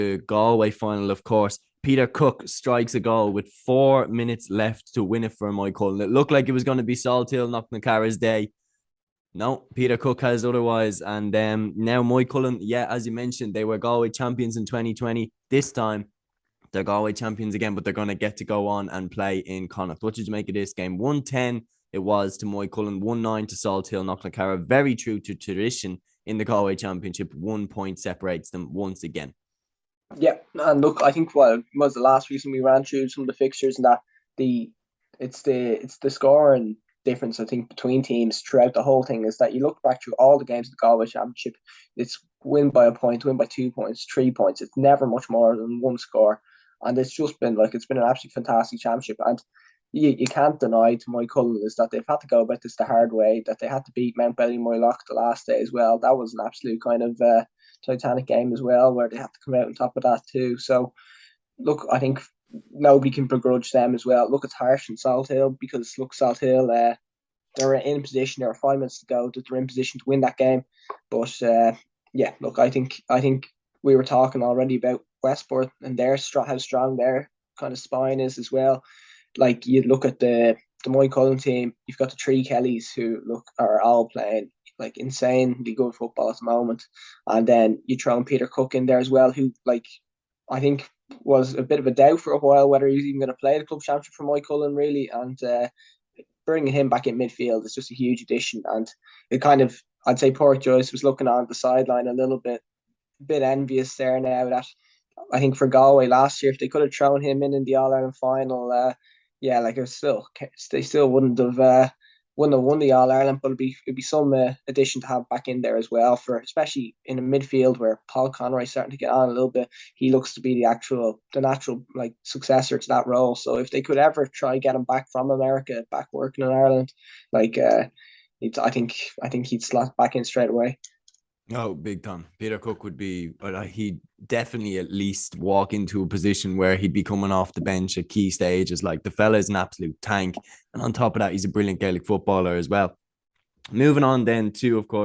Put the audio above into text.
the Galway final, of course. Peter Cooke strikes a goal with 4 minutes left to win it for Moycullen. It looked like it was going to be Salthill Knocknacarra's day. No, Peter Cooke has otherwise. And now Moycullen, yeah, as you mentioned, they were Galway champions in 2020. This time, they're Galway champions again, but they're going to get to go on and play in Connacht. What did you make of this game? 110 it was to Moycullen, 1-9 to Salthill Knocknacarra. Very true to tradition in the Galway Championship. 1 point separates them once again. Yeah, and look, I think what was the last reason we ran through some of the fixtures and that it's the scoring difference I think between teams throughout the whole thing is that you look back through all the games of the Galway Championship, it's win by a point, win by 2 points, 3 points. It's never much more than one score, and it's just been it's been an absolutely fantastic championship. And you can't deny to Moycullen is that they've had to go about this the hard way, that they had to beat Mount Ballymoylock the last day as well. That was an absolute kind of Titanic game as well, where they had to come out on top of that too. So, look, I think nobody can begrudge them as well. Look, it's harsh in Salthill because look, Salthill, they're in position. There are 5 minutes to go. That they're in position to win that game. But yeah, look, I think we were talking already about Westport and how strong their kind of spine is as well. Like you look at the Moycullen team, you've got the three Kellys who are all playing like insanely good football at the moment, and then you throw in Peter Cooke in there as well, who I think was a bit of a doubt for a while whether he's even going to play the club championship for Moycullen really, and bringing him back in midfield is just a huge addition. And it kind of, I'd say poor Joyce was looking on the sideline a little bit envious there now that I think for Galway last year, if they could have thrown him in the All Ireland final, yeah, like it was they still wouldn't have won the All Ireland, but it'd be some addition to have back in there as well, for especially in a midfield where Paul Conroy's starting to get on a little bit. He looks to be the natural like successor to that role. So if they could ever try get him back from America, back working in Ireland, like I think he'd slot back in straight away. Oh, big time. Peter Cooke would be, but he'd definitely at least walk into a position where he'd be coming off the bench at key stages. Like the fella is an absolute tank. And on top of that, he's a brilliant Gaelic footballer as well. Moving on then to, of course,